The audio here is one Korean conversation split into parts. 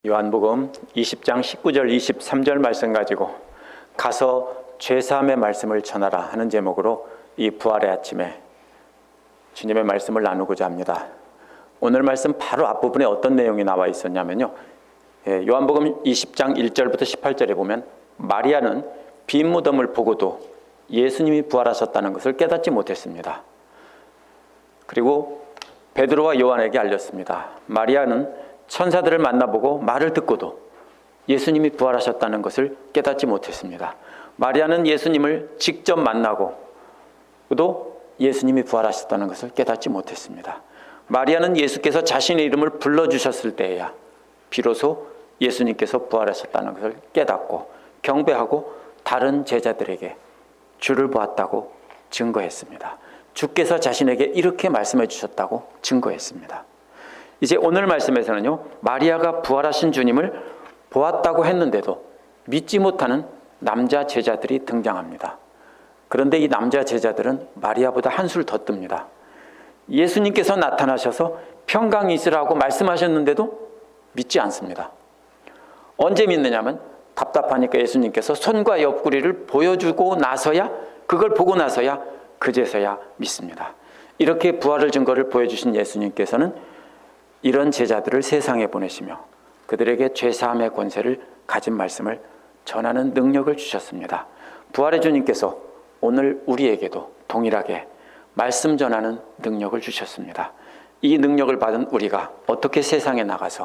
요한복음 20장 19절 23절 말씀 가지고 가서 죄사함의 말씀을 전하라 하는 제목으로 이 부활의 아침에 주님의 말씀을 나누고자 합니다. 오늘 말씀 바로 앞부분에 어떤 내용이 나와 있었냐면요, 요한복음 20장 1절부터 18절에 보면 마리아는 빈 무덤을 보고도 예수님이 부활하셨다는 것을 깨닫지 못했습니다. 그리고 베드로와 요한에게 알렸습니다. 마리아는 천사들을 만나보고 말을 듣고도 예수님이 부활하셨다는 것을 깨닫지 못했습니다. 마리아는 예수님을 직접 만나고도 예수님이 부활하셨다는 것을 깨닫지 못했습니다. 마리아는 예수께서 자신의 이름을 불러주셨을 때에야 비로소 예수님께서 부활하셨다는 것을 깨닫고 경배하고 다른 제자들에게 주를 보았다고 증거했습니다. 주께서 자신에게 이렇게 말씀해 주셨다고 증거했습니다. 이제 오늘 말씀에서는요, 마리아가 부활하신 주님을 보았다고 했는데도 믿지 못하는 남자 제자들이 등장합니다. 그런데 이 남자 제자들은 마리아보다 한술 더 뜹니다. 예수님께서 나타나셔서 평강이 있으라고 말씀하셨는데도 믿지 않습니다. 언제 믿느냐면 답답하니까 예수님께서 손과 옆구리를 보여주고 나서야, 그걸 보고 나서야 그제서야 믿습니다. 이렇게 부활의 증거를 보여주신 예수님께서는 이런 제자들을 세상에 보내시며 그들에게 죄사함의 권세를 가진 말씀을 전하는 능력을 주셨습니다. 부활의 주님께서 오늘 우리에게도 동일하게 말씀 전하는 능력을 주셨습니다. 이 능력을 받은 우리가 어떻게 세상에 나가서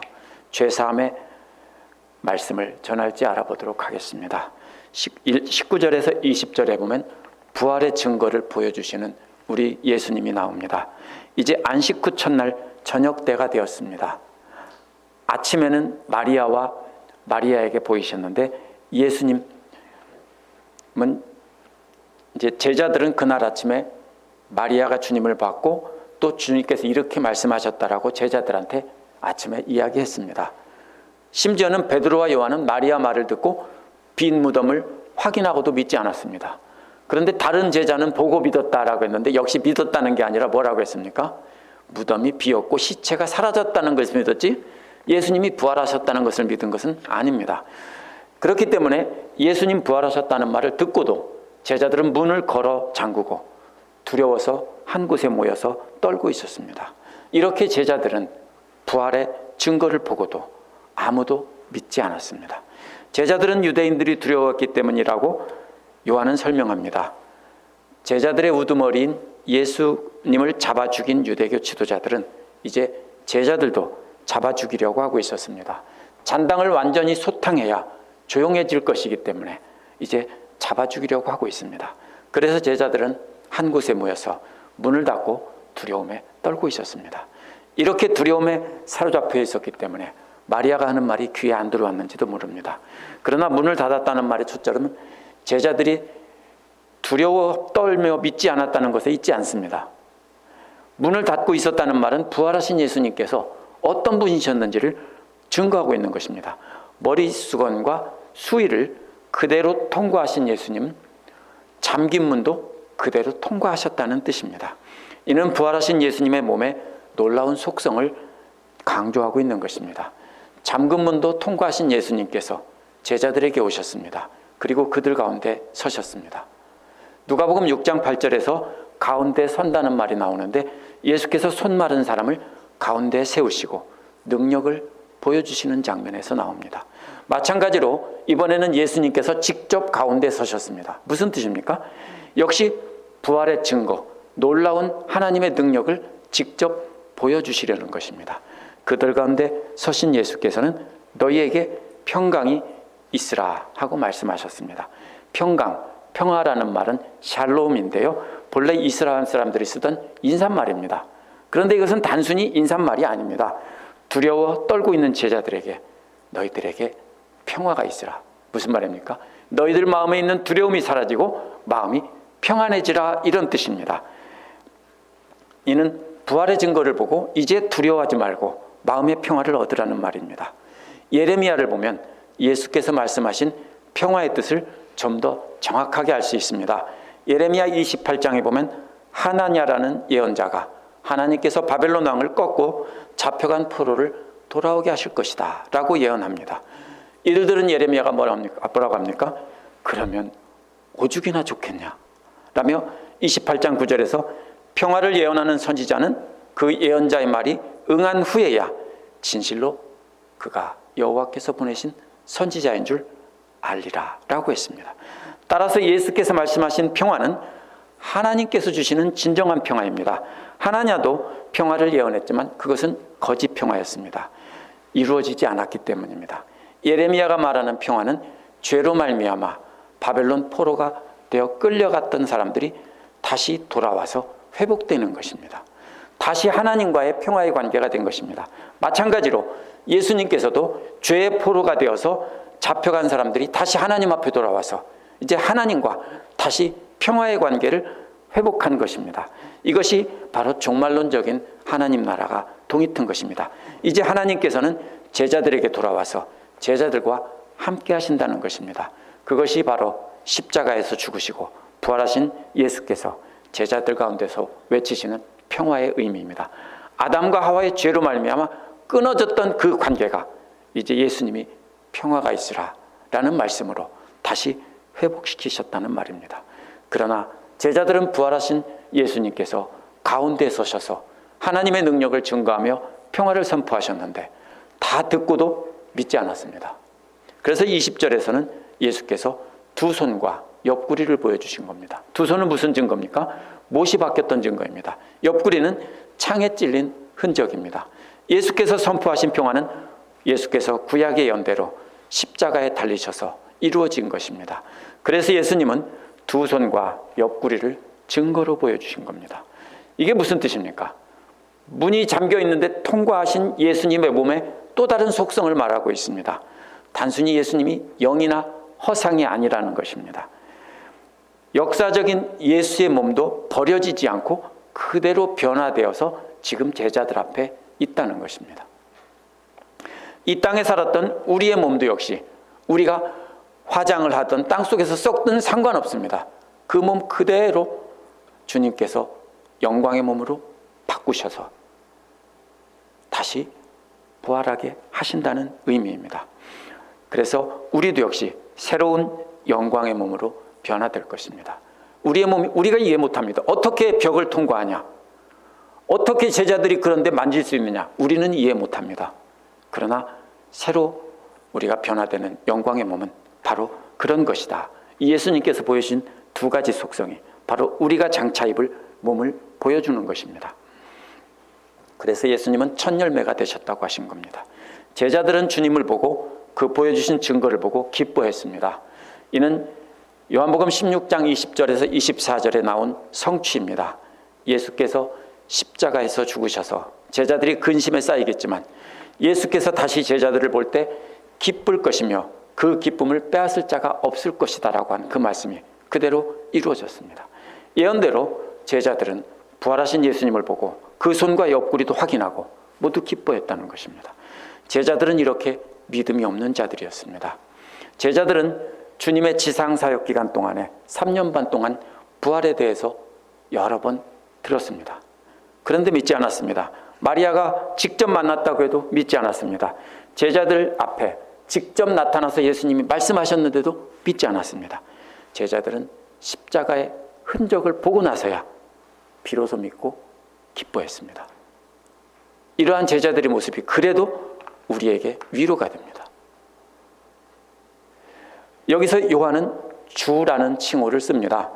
죄사함의 말씀을 전할지 알아보도록 하겠습니다. 19절에서 20절에 보면 부활의 증거를 보여주시는 우리 예수님이 나옵니다. 이제 안식 후 첫날 저녁 때가 되었습니다. 아침에는 마리아에게 보이셨는데 예수님은 이제 제자들은 그날 아침에 마리아가 주님을 봤고 또 주님께서 이렇게 말씀하셨다라고 제자들한테 아침에 이야기했습니다. 심지어는 베드로와 요한은 마리아 말을 듣고 빈 무덤을 확인하고도 믿지 않았습니다. 그런데 다른 제자는 보고 믿었다라고 했는데 역시 믿었다는 게 아니라 뭐라고 했습니까? 무덤이 비었고 시체가 사라졌다는 것을 믿었지 예수님이 부활하셨다는 것을 믿은 것은 아닙니다. 그렇기 때문에 예수님 부활하셨다는 말을 듣고도 제자들은 문을 걸어 잠그고 두려워서 한 곳에 모여서 떨고 있었습니다. 이렇게 제자들은 부활의 증거를 보고도 아무도 믿지 않았습니다. 제자들은 유대인들이 두려웠기 때문이라고 요한은 설명합니다. 제자들의 우두머리인 예수님을 잡아 죽인 유대교 지도자들은 이제 제자들도 잡아 죽이려고 하고 있었습니다. 잔당을 완전히 소탕해야 조용해질 것이기 때문에 이제 잡아 죽이려고 하고 있습니다. 그래서 제자들은 한 곳에 모여서 문을 닫고 두려움에 떨고 있었습니다. 이렇게 두려움에 사로잡혀 있었기 때문에 마리아가 하는 말이 귀에 안 들어왔는지도 모릅니다. 그러나 문을 닫았다는 말의 초점은 제자들이 두려워 떨며 믿지 않았다는 것에 있지 않습니다. 문을 닫고 있었다는 말은 부활하신 예수님께서 어떤 분이셨는지를 증거하고 있는 것입니다. 머리수건과 수의를 그대로 통과하신 예수님, 잠긴 문도 그대로 통과하셨다는 뜻입니다. 이는 부활하신 예수님의 몸에 놀라운 속성을 강조하고 있는 것입니다. 잠긴 문도 통과하신 예수님께서 제자들에게 오셨습니다. 그리고 그들 가운데 서셨습니다. 누가복음 6장 8절에서 가운데 선다는 말이 나오는데 예수께서 손 마른 사람을 가운데 세우시고 능력을 보여주시는 장면에서 나옵니다. 마찬가지로 이번에는 예수님께서 직접 가운데 서셨습니다. 무슨 뜻입니까? 역시 부활의 증거, 놀라운 하나님의 능력을 직접 보여주시려는 것입니다. 그들 가운데 서신 예수께서는 너희에게 평강이 있으라 하고 말씀하셨습니다. 평화라는 말은 샬롬인데요, 본래 이스라엘 사람들이 쓰던 인사말입니다. 그런데 이것은 단순히 인사말이 아닙니다. 두려워 떨고 있는 제자들에게 너희들에게 평화가 있으라. 무슨 말입니까? 너희들 마음에 있는 두려움이 사라지고 마음이 평안해지라, 이런 뜻입니다. 이는 부활의 증거를 보고 이제 두려워하지 말고 마음의 평화를 얻으라는 말입니다. 예레미야를 보면 예수께서 말씀하신 평화의 뜻을 좀 더 정확하게 알 수 있습니다. 예레미야 28장에 보면 하나냐라는 예언자가 하나님께서 바벨론 왕을 꺾고 잡혀간 포로를 돌아오게 하실 것이다 라고 예언합니다. 이를 들은 예레미야가 뭐라고 합니까? 그러면 오죽이나 좋겠냐 라며 28장 9절에서 평화를 예언하는 선지자는 그 예언자의 말이 응한 후에야 진실로 그가 여호와께서 보내신 선지자인 줄 알리라 라고 했습니다. 따라서 예수께서 말씀하신 평화는 하나님께서 주시는 진정한 평화입니다. 하나냐도 평화를 예언했지만 그것은 거짓 평화였습니다. 이루어지지 않았기 때문입니다. 예레미야가 말하는 평화는 죄로 말미암아 바벨론 포로가 되어 끌려갔던 사람들이 다시 돌아와서 회복되는 것입니다. 다시 하나님과의 평화의 관계가 된 것입니다. 마찬가지로 예수님께서도 죄의 포로가 되어서 잡혀간 사람들이 다시 하나님 앞에 돌아와서 이제 하나님과 다시 평화의 관계를 회복한 것입니다. 이것이 바로 종말론적인 하나님 나라가 동이튼 것입니다. 이제 하나님께서는 제자들에게 돌아와서 제자들과 함께 하신다는 것입니다. 그것이 바로 십자가에서 죽으시고 부활하신 예수께서 제자들 가운데서 외치시는 평화의 의미입니다. 아담과 하와의 죄로 말미암아 끊어졌던 그 관계가 이제 예수님이 평화가 있으라 라는 말씀으로 다시 회복시키셨다는 말입니다. 그러나 제자들은 부활하신 예수님께서 가운데 서셔서 하나님의 능력을 증거하며 평화를 선포하셨는데 다 듣고도 믿지 않았습니다. 그래서 20절에서는 예수께서 두 손과 옆구리를 보여주신 겁니다. 두 손은 무슨 증거입니까? 못이 박혔던 증거입니다. 옆구리는 창에 찔린 흔적입니다. 예수께서 선포하신 평화는 예수께서 구약의 연대로 십자가에 달리셔서 이루어진 것입니다. 그래서 예수님은 두 손과 옆구리를 증거로 보여주신 겁니다. 이게 무슨 뜻입니까? 문이 잠겨 있는데 통과하신 예수님의 몸에 또 다른 속성을 말하고 있습니다. 단순히 예수님이 영이나 허상이 아니라는 것입니다. 역사적인 예수의 몸도 버려지지 않고 그대로 변화되어서 지금 제자들 앞에 있다는 것입니다. 이 땅에 살았던 우리의 몸도 역시 우리가 화장을 하던 땅속에서 썩든 상관없습니다. 그 몸 그대로 주님께서 영광의 몸으로 바꾸셔서 다시 부활하게 하신다는 의미입니다. 그래서 우리도 역시 새로운 영광의 몸으로 변화될 것입니다. 우리의 몸이 우리가 이해 못합니다. 어떻게 벽을 통과하냐? 어떻게 제자들이 그런데 만질 수 있느냐? 우리는 이해 못합니다. 그러나 새로 우리가 변화되는 영광의 몸은 바로 그런 것이다. 예수님께서 보여주신 두 가지 속성이 바로 우리가 장차 입을 몸을 보여주는 것입니다. 그래서 예수님은 첫 열매가 되셨다고 하신 겁니다. 제자들은 주님을 보고 그 보여주신 증거를 보고 기뻐했습니다. 이는 요한복음 16장 20절에서 24절에 나온 성취입니다. 예수께서 십자가에서 죽으셔서 제자들이 근심에 쌓이겠지만 예수께서 다시 제자들을 볼 때 기쁠 것이며 그 기쁨을 빼앗을 자가 없을 것이다 라고 한 그 말씀이 그대로 이루어졌습니다. 예언대로 제자들은 부활하신 예수님을 보고 그 손과 옆구리도 확인하고 모두 기뻐했다는 것입니다. 제자들은 이렇게 믿음이 없는 자들이었습니다. 제자들은 주님의 지상사역 기간 동안에 3년 반 동안 부활에 대해서 여러 번 들었습니다. 그런데 믿지 않았습니다. 마리아가 직접 만났다고 해도 믿지 않았습니다. 제자들 앞에 직접 나타나서 예수님이 말씀하셨는데도 믿지 않았습니다. 제자들은 십자가의 흔적을 보고 나서야 비로소 믿고 기뻐했습니다. 이러한 제자들의 모습이 그래도 우리에게 위로가 됩니다. 여기서 요한은 주라는 칭호를 씁니다.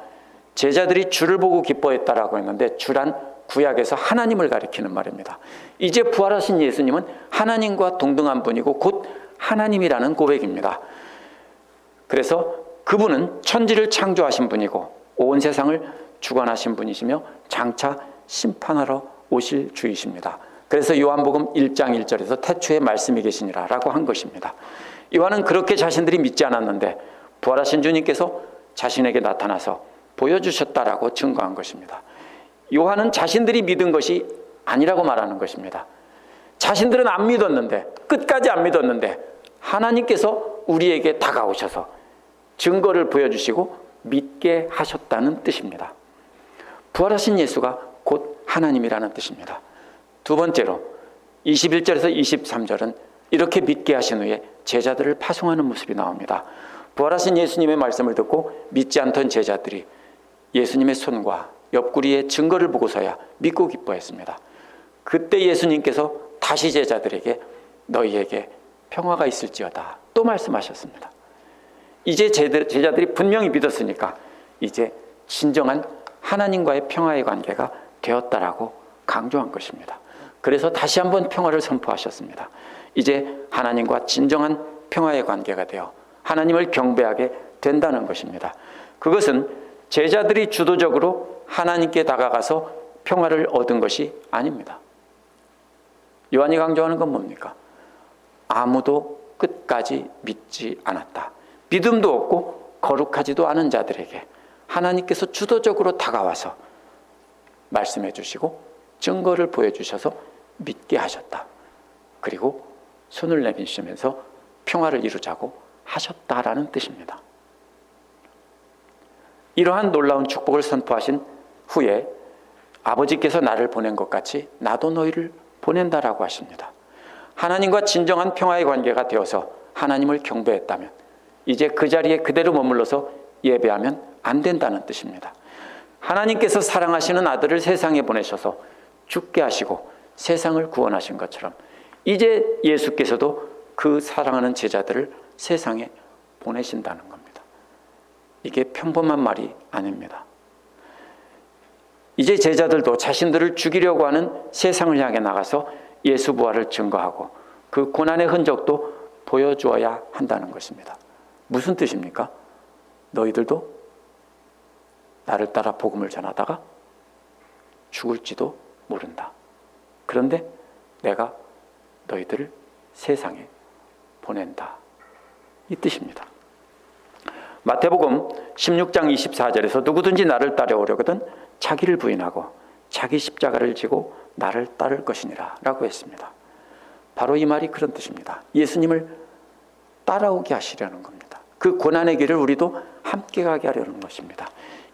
제자들이 주를 보고 기뻐했다라고 했는데 주란 구약에서 하나님을 가리키는 말입니다. 이제 부활하신 예수님은 하나님과 동등한 분이고 곧 하나님이라는 고백입니다. 그래서 그분은 천지를 창조하신 분이고 온 세상을 주관하신 분이시며 장차 심판하러 오실 주이십니다. 그래서 요한복음 1장 1절에서 태초에 말씀이 계시니라 라고 한 것입니다. 요한은 그렇게 자신들이 믿지 않았는데 부활하신 주님께서 자신에게 나타나서 보여주셨다라고 증거한 것입니다. 요한은 자신들이 믿은 것이 아니라고 말하는 것입니다. 자신들은 안 믿었는데, 끝까지 안 믿었는데 하나님께서 우리에게 다가오셔서 증거를 보여주시고 믿게 하셨다는 뜻입니다. 부활하신 예수가 곧 하나님이라는 뜻입니다. 두 번째로 21절에서 23절은 이렇게 믿게 하신 후에 제자들을 파송하는 모습이 나옵니다. 부활하신 예수님의 말씀을 듣고 믿지 않던 제자들이 예수님의 손과 옆구리의 증거를 보고서야 믿고 기뻐했습니다. 그때 예수님께서 다시 제자들에게 너희에게 평화가 있을지어다 또 말씀하셨습니다. 이제 제자들이 분명히 믿었으니까 이제 진정한 하나님과의 평화의 관계가 되었다라고 강조한 것입니다. 그래서 다시 한번 평화를 선포하셨습니다. 이제 하나님과 진정한 평화의 관계가 되어 하나님을 경배하게 된다는 것입니다. 그것은 제자들이 주도적으로 하나님께 다가가서 평화를 얻은 것이 아닙니다. 요한이 강조하는 건 뭡니까? 아무도 끝까지 믿지 않았다. 믿음도 없고 거룩하지도 않은 자들에게 하나님께서 주도적으로 다가와서 말씀해 주시고 증거를 보여주셔서 믿게 하셨다. 그리고 손을 내미시면서 평화를 이루자고 하셨다라는 뜻입니다. 이러한 놀라운 축복을 선포하신 후에 아버지께서 나를 보낸 것 같이 나도 너희를 보낸다라고 하십니다. 하나님과 진정한 평화의 관계가 되어서 하나님을 경배했다면 이제 그 자리에 그대로 머물러서 예배하면 안 된다는 뜻입니다. 하나님께서 사랑하시는 아들을 세상에 보내셔서 죽게 하시고 세상을 구원하신 것처럼 이제 예수께서도 그 사랑하는 제자들을 세상에 보내신다는 겁니다. 이게 평범한 말이 아닙니다. 이제 제자들도 자신들을 죽이려고 하는 세상을 향해 나가서 예수 부활을 증거하고 그 고난의 흔적도 보여주어야 한다는 것입니다. 무슨 뜻입니까? 너희들도 나를 따라 복음을 전하다가 죽을지도 모른다. 그런데 내가 너희들을 세상에 보낸다. 이 뜻입니다. 마태복음 16장 24절에서 누구든지 나를 따라오려거든 자기를 부인하고 자기 십자가를 지고 나를 따를 것이니라 라고 했습니다. 바로 이 말이 그런 뜻입니다. 예수님을 따라오게 하시려는 겁니다. 그 고난의 길을 우리도 함께 가게 하려는 것입니다.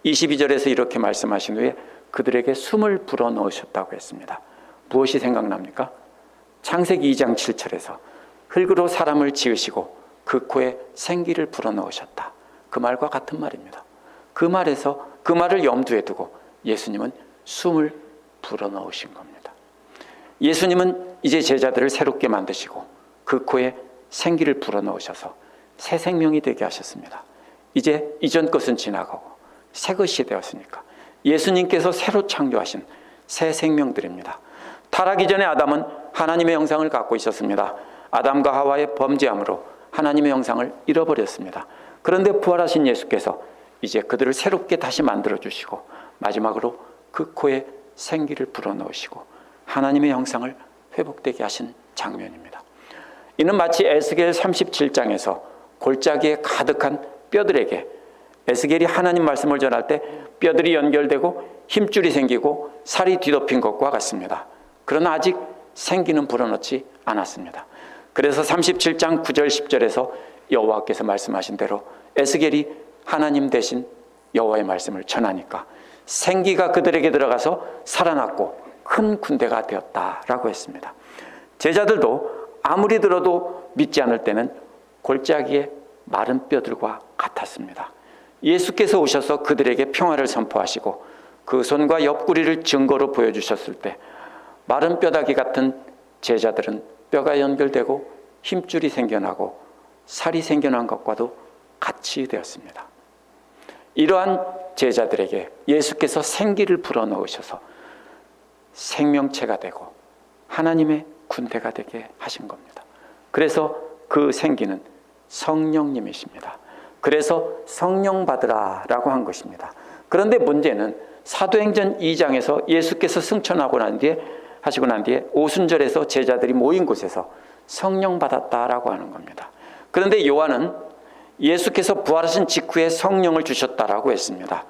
22절에서 이렇게 말씀하신 후에 그들에게 숨을 불어넣으셨다고 했습니다. 무엇이 생각납니까? 창세기 2장 7절에서 흙으로 사람을 지으시고 그 코에 생기를 불어넣으셨다. 그 말과 같은 말입니다. 그 말을 염두에 두고 예수님은 숨을 불어넣으신 겁니다. 예수님은 이제 제자들을 새롭게 만드시고 그 코에 생기를 불어넣으셔서 새 생명이 되게 하셨습니다. 이제 이전 것은 지나가고 새 것이 되었으니까 예수님께서 새로 창조하신 새 생명들입니다. 타락 이전의 아담은 하나님의 형상을 갖고 있었습니다. 아담과 하와의 범죄함으로 하나님의 형상을 잃어버렸습니다. 그런데 부활하신 예수께서 이제 그들을 새롭게 다시 만들어주시고 마지막으로 그 코에 생기를 불어넣으시고 하나님의 형상을 회복되게 하신 장면입니다. 이는 마치 에스겔 37장에서 골짜기에 가득한 뼈들에게 에스겔이 하나님 말씀을 전할 때 뼈들이 연결되고 힘줄이 생기고 살이 뒤덮인 것과 같습니다. 그러나 아직 생기는 불어넣지 않았습니다. 그래서 37장 9절 10절에서 여호와께서 말씀하신 대로 에스겔이 하나님 대신 여호와의 말씀을 전하니까 생기가 그들에게 들어가서 살아났고 큰 군대가 되었다라고 했습니다. 제자들도 아무리 들어도 믿지 않을 때는 골짜기의 마른 뼈들과 같았습니다. 예수께서 오셔서 그들에게 평화를 선포하시고 그 손과 옆구리를 증거로 보여주셨을 때 마른 뼈다귀 같은 제자들은 뼈가 연결되고 힘줄이 생겨나고 살이 생겨난 것과도 같이 되었습니다. 이러한 제자들에게 예수께서 생기를 불어넣으셔서 생명체가 되고 하나님의 군대가 되게 하신 겁니다. 그래서 그 생기는 성령님이십니다. 그래서 성령 받으라라고 한 것입니다. 그런데 문제는 사도행전 2장에서 예수께서 승천하고 난 뒤에 오순절에서 제자들이 모인 곳에서 성령 받았다라고 하는 겁니다. 그런데 요한은 예수께서 부활하신 직후에 성령을 주셨다라고 했습니다.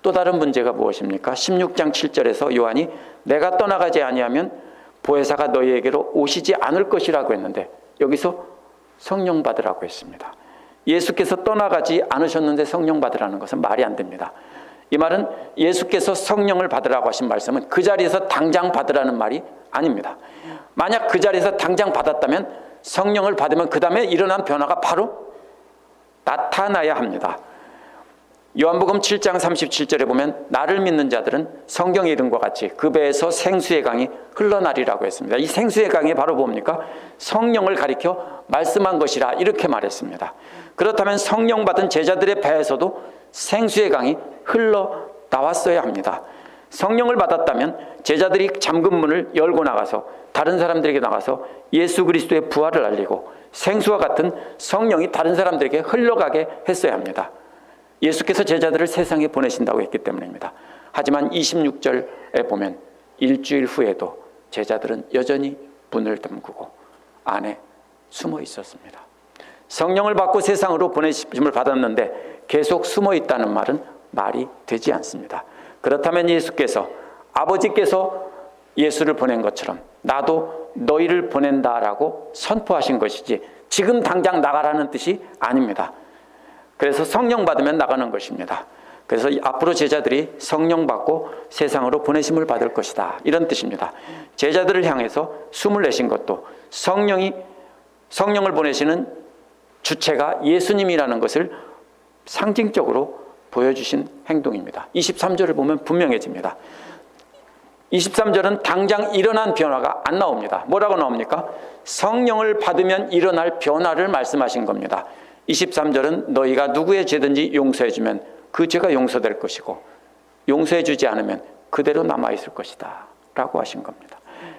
또 다른 문제가 무엇입니까? 16장 7절에서 요한이 내가 떠나가지 아니하면 보혜사가 너희에게로 오시지 않을 것이라고 했는데 여기서 성령 받으라고 했습니다. 예수께서 떠나가지 않으셨는데 성령 받으라는 것은 말이 안 됩니다. 이 말은 예수께서 성령을 받으라고 하신 말씀은 그 자리에서 당장 받으라는 말이 아닙니다. 만약 그 자리에서 당장 받았다면 성령을 받으면 그 다음에 일어난 변화가 바로 나타나야 합니다. 요한복음 7장 37절에 보면 나를 믿는 자들은 성경의 이름과 같이 그 배에서 생수의 강이 흘러나리라고 했습니다. 이 생수의 강이 바로 뭡니까? 성령을 가리켜 말씀한 것이라 이렇게 말했습니다. 그렇다면 성령 받은 제자들의 배에서도 생수의 강이 흘러 나왔어야 합니다. 성령을 받았다면 제자들이 잠근 문을 열고 나가서 다른 사람들에게 나가서 예수 그리스도의 부활을 알리고 생수와 같은 성령이 다른 사람들에게 흘러가게 했어야 합니다. 예수께서 제자들을 세상에 보내신다고 했기 때문입니다. 하지만 26절에 보면 일주일 후에도 제자들은 여전히 문을 잠그고 안에 숨어 있었습니다. 성령을 받고 세상으로 보내심을 받았는데 계속 숨어 있다는 말은 말이 되지 않습니다. 그렇다면 예수께서 아버지께서 예수를 보낸 것처럼 나도 너희를 보낸다라고 선포하신 것이지 지금 당장 나가라는 뜻이 아닙니다. 그래서 성령 받으면 나가는 것입니다. 그래서 앞으로 제자들이 성령 받고 세상으로 보내심을 받을 것이다, 이런 뜻입니다. 제자들을 향해서 숨을 내신 것도 성령을 보내시는 주체가 예수님이라는 것을 상징적으로 보여주신 행동입니다. 23절을 보면 분명해집니다. 23절은 당장 일어난 변화가 안 나옵니다. 뭐라고 나옵니까? 성령을 받으면 일어날 변화를 말씀하신 겁니다. 23절은 너희가 누구의 죄든지 용서해주면 그 죄가 용서될 것이고 용서해주지 않으면 그대로 남아있을 것이다 라고 하신 겁니다.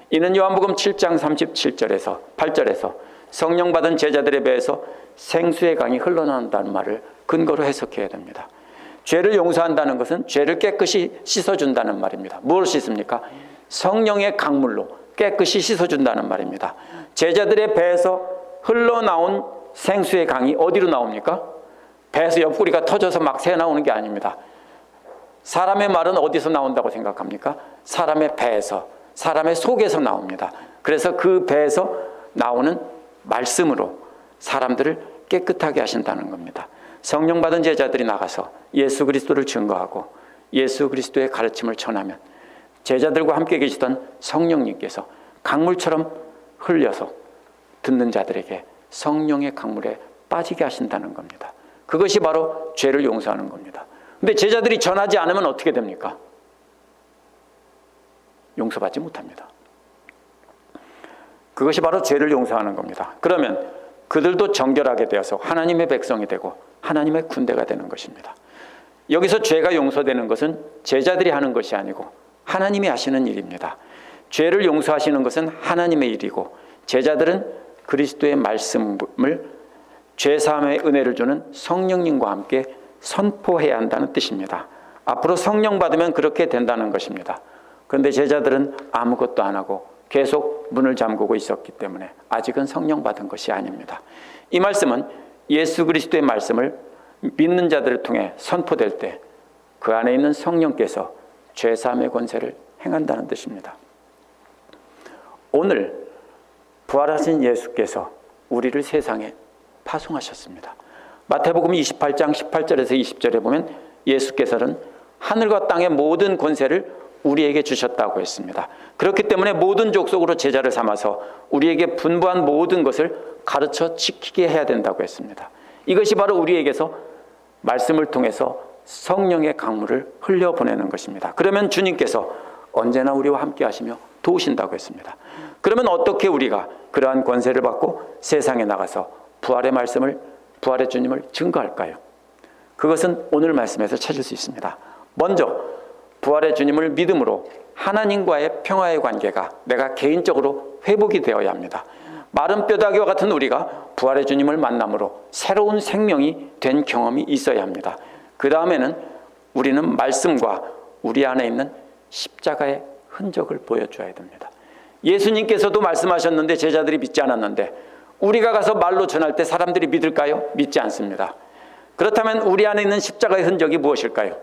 이는 요한복음 7장 37절에서 8절에서 성령 받은 제자들의 배에서 생수의 강이 흘러나온다는 말을 근거로 해석해야 됩니다. 죄를 용서한다는 것은 죄를 깨끗이 씻어준다는 말입니다. 무엇을 씻습니까? 성령의 강물로 깨끗이 씻어준다는 말입니다. 제자들의 배에서 흘러나온 생수의 강이 어디로 나옵니까? 배에서 옆구리가 터져서 막 새나오는 게 아닙니다. 사람의 말은 어디서 나온다고 생각합니까? 사람의 배에서, 사람의 속에서 나옵니다. 그래서 그 배에서 나오는 말씀으로 사람들을 깨끗하게 하신다는 겁니다. 성령 받은 제자들이 나가서 예수 그리스도를 증거하고 예수 그리스도의 가르침을 전하면 제자들과 함께 계시던 성령님께서 강물처럼 흘려서 듣는 자들에게 성령의 강물에 빠지게 하신다는 겁니다. 그것이 바로 죄를 용서하는 겁니다. 근데 제자들이 전하지 않으면 어떻게 됩니까? 용서받지 못합니다. 그것이 바로 죄를 용서하는 겁니다. 그러면 그들도 정결하게 되어서 하나님의 백성이 되고 하나님의 군대가 되는 것입니다. 여기서 죄가 용서되는 것은 제자들이 하는 것이 아니고 하나님이 하시는 일입니다. 죄를 용서하시는 것은 하나님의 일이고 제자들은 그리스도의 말씀을 죄사함의 은혜를 주는 성령님과 함께 선포해야 한다는 뜻입니다. 앞으로 성령 받으면 그렇게 된다는 것입니다. 그런데 제자들은 아무것도 안 하고 계속 문을 잠그고 있었기 때문에 아직은 성령 받은 것이 아닙니다. 이 말씀은 예수 그리스도의 말씀을 믿는 자들을 통해 선포될 때 그 안에 있는 성령께서 죄사함의 권세를 행한다는 뜻입니다. 오늘 부활하신 예수께서 우리를 세상에 파송하셨습니다. 마태복음 28장 18절에서 20절에 보면 예수께서는 하늘과 땅의 모든 권세를 우리에게 주셨다고 했습니다. 그렇기 때문에 모든 족속으로 제자를 삼아서 우리에게 분부한 모든 것을 가르쳐 지키게 해야 된다고 했습니다. 이것이 바로 우리에게서 말씀을 통해서 성령의 강물을 흘려보내는 것입니다. 그러면 주님께서 언제나 우리와 함께 하시며 도우신다고 했습니다. 그러면 어떻게 우리가 그러한 권세를 받고 세상에 나가서 부활의 말씀을, 부활의 주님을 증거할까요? 그것은 오늘 말씀에서 찾을 수 있습니다. 먼저 부활의 주님을 믿음으로 하나님과의 평화의 관계가 내가 개인적으로 회복이 되어야 합니다. 마른 뼈다귀와 같은 우리가 부활의 주님을 만남으로 새로운 생명이 된 경험이 있어야 합니다. 그 다음에는 우리는 말씀과 우리 안에 있는 십자가의 흔적을 보여줘야 됩니다. 예수님께서도 말씀하셨는데 제자들이 믿지 않았는데 우리가 가서 말로 전할 때 사람들이 믿을까요? 믿지 않습니다. 그렇다면 우리 안에 있는 십자가의 흔적이 무엇일까요?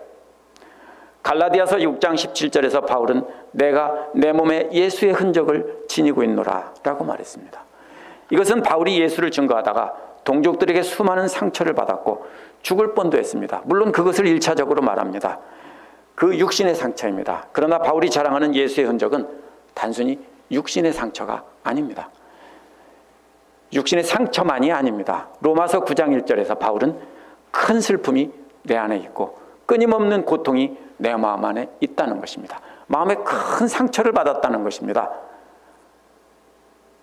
갈라디아서 6장 17절에서 바울은 내가 내 몸에 예수의 흔적을 지니고 있노라 라고 말했습니다. 이것은 바울이 예수를 증거하다가 동족들에게 수많은 상처를 받았고 죽을 뻔도 했습니다. 물론 그것을 1차적으로 말합니다. 그 육신의 상처입니다. 그러나 바울이 자랑하는 예수의 흔적은 단순히 육신의 상처가 아닙니다. 육신의 상처만이 아닙니다. 로마서 9장 1절에서 바울은 큰 슬픔이 내 안에 있고 끊임없는 고통이 내 마음 안에 있다는 것입니다. 마음에 큰 상처를 받았다는 것입니다.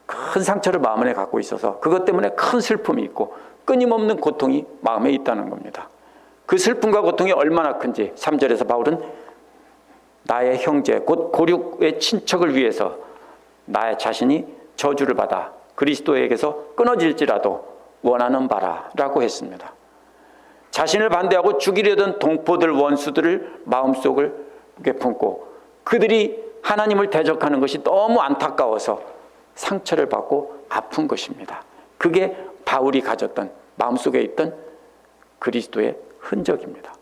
큰 상처를 마음 안에 갖고 있어서 그것 때문에 큰 슬픔이 있고 끊임없는 고통이 마음에 있다는 겁니다. 그 슬픔과 고통이 얼마나 큰지 3절에서 바울은 나의 형제 곧 고륙의 친척을 위해서 나의 자신이 저주를 받아 그리스도에게서 끊어질지라도 원하는 바라라고 했습니다. 자신을 반대하고 죽이려던 동포들 원수들을 마음속에 품고 그들이 하나님을 대적하는 것이 너무 안타까워서 상처를 받고 아픈 것입니다. 그게 바울이 가졌던 마음속에 있던 그리스도의 흔적입니다.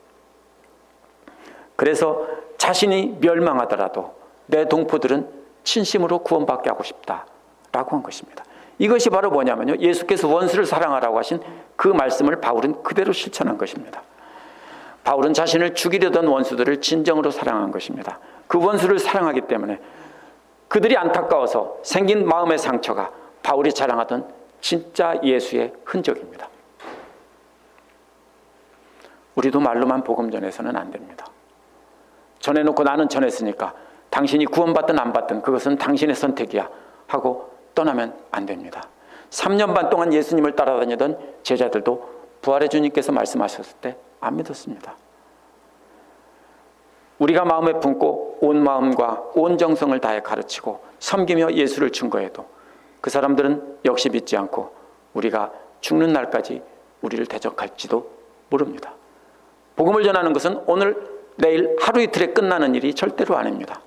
그래서 자신이 멸망하더라도 내 동포들은 진심으로 구원받게 하고 싶다라고 한 것입니다. 이것이 바로 뭐냐면요, 예수께서 원수를 사랑하라고 하신 그 말씀을 바울은 그대로 실천한 것입니다. 바울은 자신을 죽이려던 원수들을 진정으로 사랑한 것입니다. 그 원수를 사랑하기 때문에 그들이 안타까워서 생긴 마음의 상처가 바울이 자랑하던 진짜 예수의 흔적입니다. 우리도 말로만 복음 전해서는 안 됩니다. 전해놓고 나는 전했으니까 당신이 구원받든 안 받든 그것은 당신의 선택이야 하고 떠나면 안 됩니다. 3년 반 동안 예수님을 따라다니던 제자들도 부활의 주님께서 말씀하셨을 때 안 믿었습니다. 우리가 마음에 품고 온 마음과 온 정성을 다해 가르치고 섬기며 예수를 증거해도 그 사람들은 역시 믿지 않고 우리가 죽는 날까지 우리를 대적할지도 모릅니다. 복음을 전하는 것은 오늘 내일 하루 이틀에 끝나는 일이 절대로 아닙니다.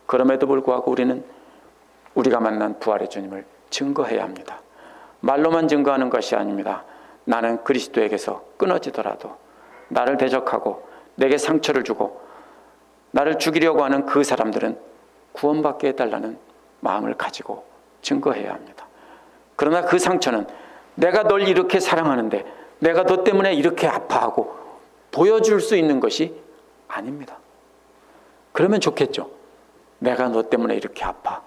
그럼에도 불구하고 우리는 우리가 만난 부활의 주님을 증거해야 합니다. 말로만 증거하는 것이 아닙니다. 나는 그리스도에게서 끊어지더라도 나를 대적하고 내게 상처를 주고 나를 죽이려고 하는 그 사람들은 구원받게 해달라는 마음을 가지고 증거해야 합니다. 그러나 그 상처는 내가 널 이렇게 사랑하는데 내가 너 때문에 이렇게 아파하고 보여줄 수 있는 것이 아닙니다. 그러면 좋겠죠. 내가 너 때문에 이렇게 아파.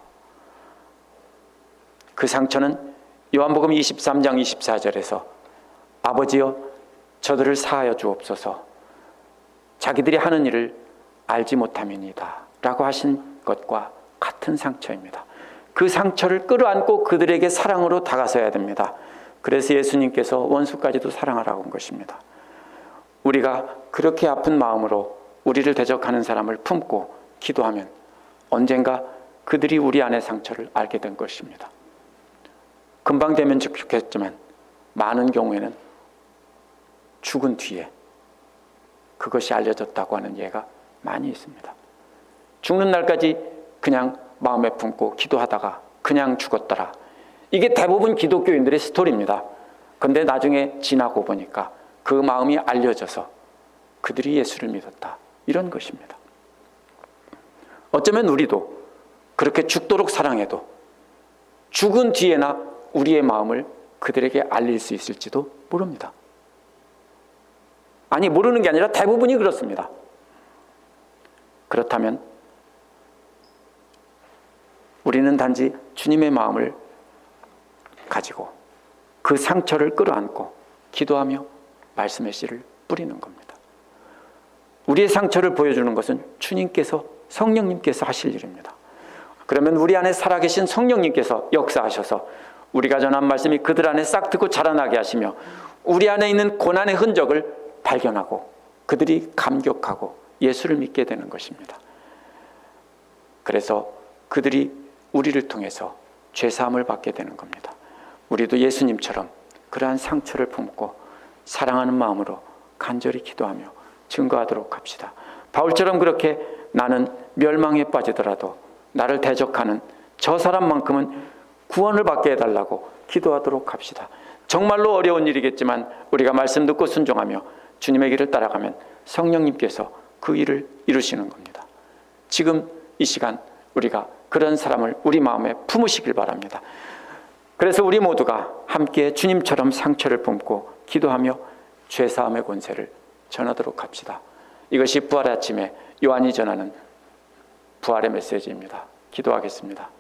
그 상처는 요한복음 23장 24절에서 아버지여 저들을 사하여 주옵소서 자기들이 하는 일을 알지 못함이니이다 라고 하신 것과 같은 상처입니다. 그 상처를 끌어안고 그들에게 사랑으로 다가서야 됩니다. 그래서 예수님께서 원수까지도 사랑하라고 한 것입니다. 우리가 그렇게 아픈 마음으로 우리를 대적하는 사람을 품고 기도하면 언젠가 그들이 우리 안의 상처를 알게 된 것입니다. 금방 되면 좋겠지만 많은 경우에는 죽은 뒤에 그것이 알려졌다고 하는 예가 많이 있습니다. 죽는 날까지 그냥 마음에 품고 기도하다가 그냥 죽었더라. 이게 대부분 기독교인들의 스토리입니다. 그런데 나중에 지나고 보니까 그 마음이 알려져서 그들이 예수를 믿었다. 이런 것입니다. 어쩌면 우리도 그렇게 죽도록 사랑해도 죽은 뒤에나 우리의 마음을 그들에게 알릴 수 있을지도 모릅니다. 아니, 모르는 게 아니라 대부분이 그렇습니다. 그렇다면 우리는 단지 주님의 마음을 가지고 그 상처를 끌어안고 기도하며 말씀의 씨를 뿌리는 겁니다. 우리의 상처를 보여주는 것은 주님께서, 성령님께서 하실 일입니다. 그러면 우리 안에 살아계신 성령님께서 역사하셔서 우리가 전한 말씀이 그들 안에 싹트고 자라나게 하시며 우리 안에 있는 고난의 흔적을 발견하고 그들이 감격하고 예수를 믿게 되는 것입니다. 그래서 그들이 우리를 통해서 죄사함을 받게 되는 겁니다. 우리도 예수님처럼 그러한 상처를 품고 사랑하는 마음으로 간절히 기도하며 증거하도록 합시다. 바울처럼 그렇게 나는 멸망에 빠지더라도 나를 대적하는 저 사람만큼은 구원을 받게 해달라고 기도하도록 합시다. 정말로 어려운 일이겠지만 우리가 말씀 듣고 순종하며 주님의 길을 따라가면 성령님께서 그 일을 이루시는 겁니다. 지금 이 시간 우리가 그런 사람을 우리 마음에 품으시길 바랍니다. 그래서 우리 모두가 함께 주님처럼 상처를 품고 기도하며 죄사함의 권세를 전하도록 합시다. 이것이 부활의 아침에 요한이 전하는 부활의 메시지입니다. 기도하겠습니다.